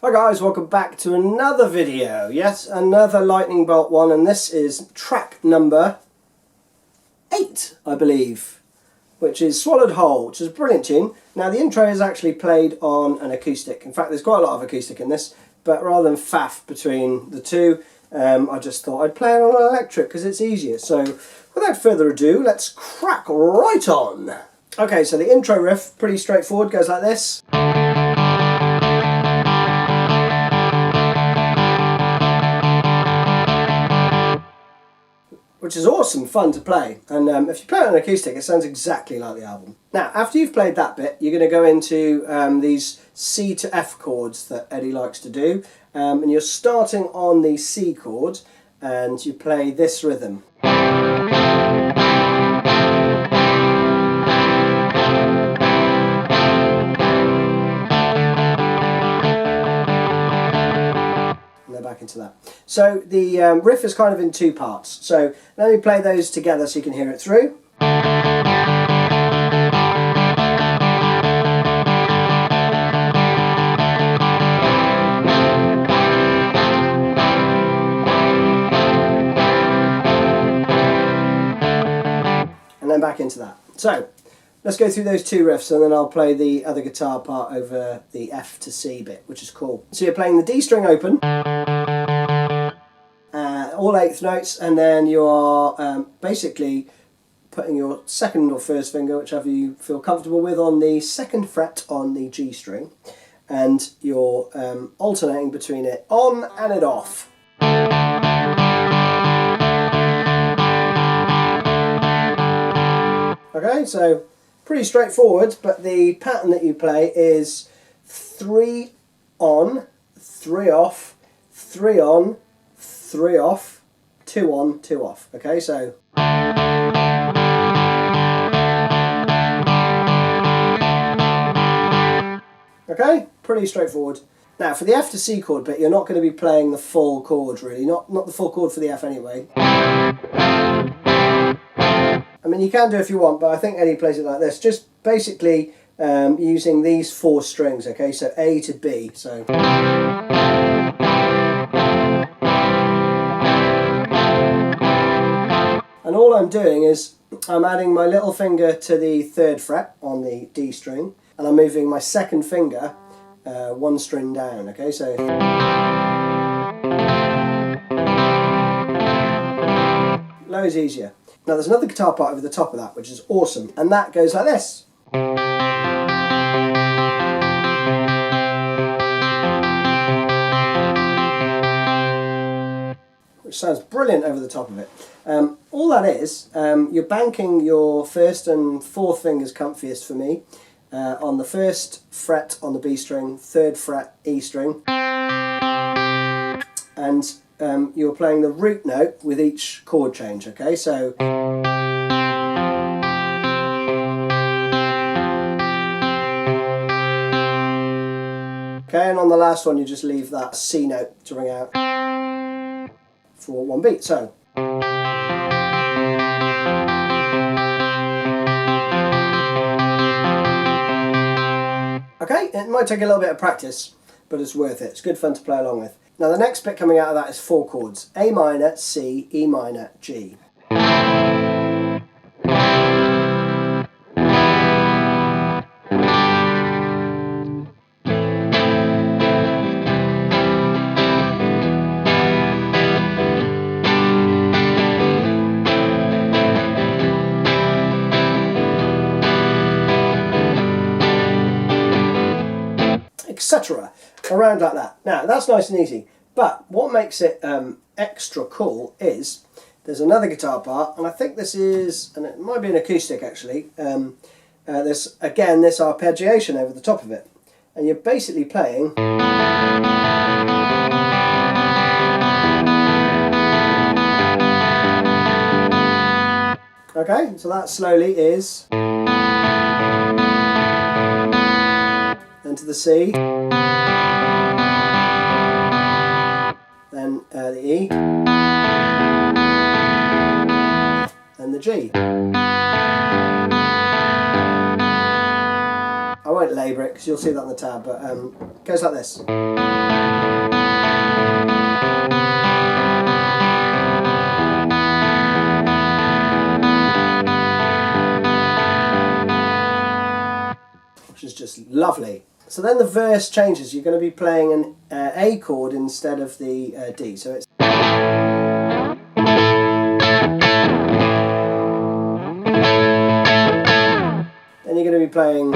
Hi guys, welcome back to another video. Yes, another lightning bolt one, and this is track number 8, I believe, which is Swallowed Whole, which is a brilliant tune. Now the intro is actually played on an acoustic. In fact, there's quite a lot of acoustic in this, but rather than faff between the two, I just thought I'd play it on an electric because it's easier. So without further ado, let's crack right on. Okay, so the intro riff, pretty straightforward, goes like this. Which is awesome fun to play, and if you play it on acoustic it sounds exactly like the album. Now after you've played that bit, you're going to go into these C to F chords that Eddie likes to do, and you're starting on the C chord and you play this rhythm. Back into that. So the riff is kind of in two parts. So let me play those together so you can hear it through. And then back into that. So let's go through those two riffs and then I'll play the other guitar part over the F to C bit, which is cool. So you're playing the D string open, all 8th notes, and then you are basically putting your second or first finger, whichever you feel comfortable with, on the 2nd fret on the G string, and you're alternating between it on and it off. Okay, so pretty straightforward, but the pattern that you play is 3 on, 3 off, 3 on, 3 off, 2 on, 2 off. Okay, so okay, pretty straightforward. Now for the F to C chord bit, you're not going to be playing the full chord really, not the full chord for the F anyway. I mean, you can do if you want, but I think Eddie plays it like this, just basically using these 4 strings. Okay, so A to B. So. And all I'm doing is I'm adding my little finger to the 3rd fret on the D string, and I'm moving my 2nd finger 1 string down. Okay, so loads easier. Now there's another guitar part over the top of that, which is awesome, and that goes like this. Which sounds brilliant over the top of it. All that is, you're banking your 1st and 4th fingers, comfiest for me, on the 1st fret on the B string, 3rd fret E string, and you're playing the root note with each chord change. Okay, so okay, and on the last one you just leave that C note to ring out for 1 beat. So okay, it might take a little bit of practice, but it's worth it. It's good fun to play along with. Now the next bit coming out of that is 4 chords: A minor, C, E minor, G. Etc. Around like that. Now that's nice and easy, but what makes it extra cool is there's another guitar part, and I think this is, and it might be an acoustic actually, there's again this arpeggiation over the top of it, and you're basically playing okay, so that slowly is then to the C, then the E, then the G. I won't labour it because you'll see that on the tab, but it goes like this. which is just lovely. So then the verse changes. You're going to be playing an A chord instead of the D. So it's... Then you're going to be playing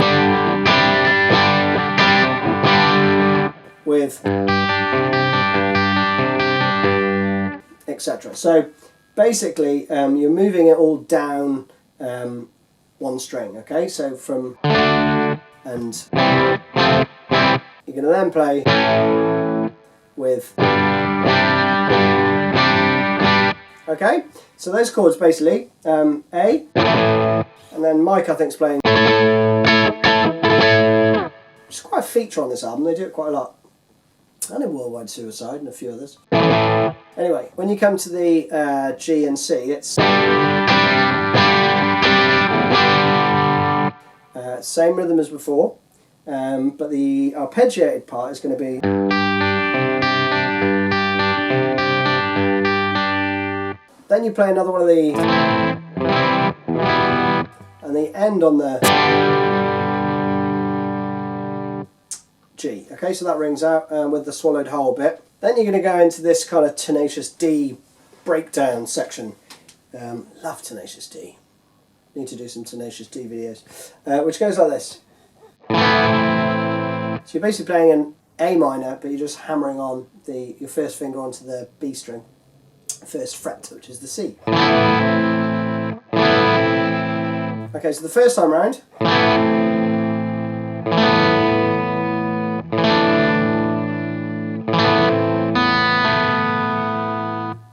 with etc. So basically you're moving it all down one string, okay? So from... and you're going to then play with... Okay, so those chords basically, A, and then Mike I think is playing... Which is quite a feature on this album, they do it quite a lot. And in Worldwide Suicide and a few others. Anyway, when you come to the G and C, it's... same rhythm as before, but the arpeggiated part is going to be... Then you play another one of the... and the end on the... G. Okay, so that rings out with the swallowed whole bit. Then you're going to go into this kind of Tenacious D breakdown section. Love Tenacious D. Need to do some Tenacious D videos. Which goes like this. So you're basically playing an A minor, but you're just hammering on your first finger onto the B string. First fret, which is the C. Okay, so the first time round.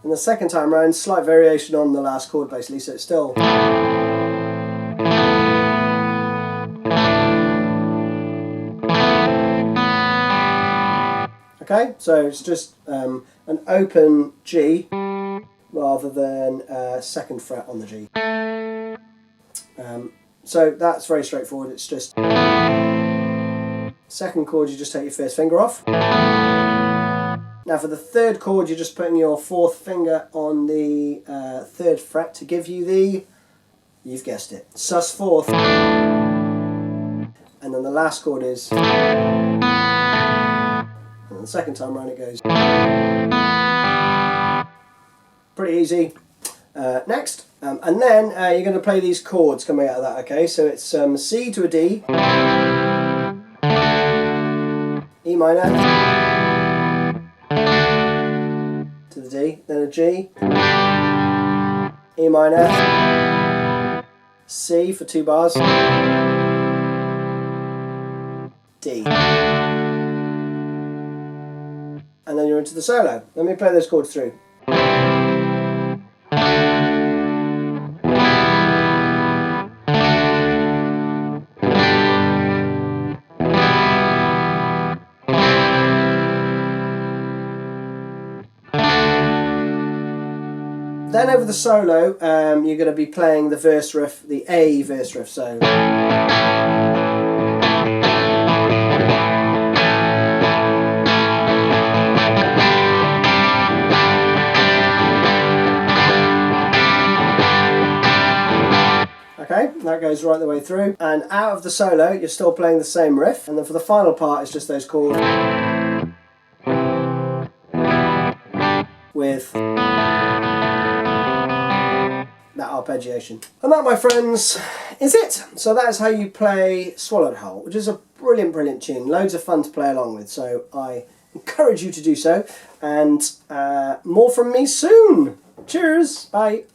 And the second time round, slight variation on the last chord basically, so it's still... Okay, so it's just an open G rather than a second fret on the G. So that's very straightforward, it's just... Second chord, you just take your first finger off. Now for the third chord, you're just putting your fourth finger on the third fret to give you the, you've guessed it, sus fourth. And then the last chord is, and the second time around it goes. Pretty easy. Next, and then you're going to play these chords coming out of that, okay? So it's C to a D, E minor, to the D, then a G, E minor, C for 2 bars, D. And then you're into the solo. Let me play those chords through. Then over the solo, you're going to be playing the verse riff, the A verse riff. So. Okay, that goes right the way through. And out of the solo, you're still playing the same riff. And then for the final part, it's just those chords with that arpeggiation. And that, my friends, is it. So that is how you play Swallowed Whole, which is a brilliant, brilliant tune. Loads of fun to play along with. So I encourage you to do so. And more from me soon. Cheers. Bye.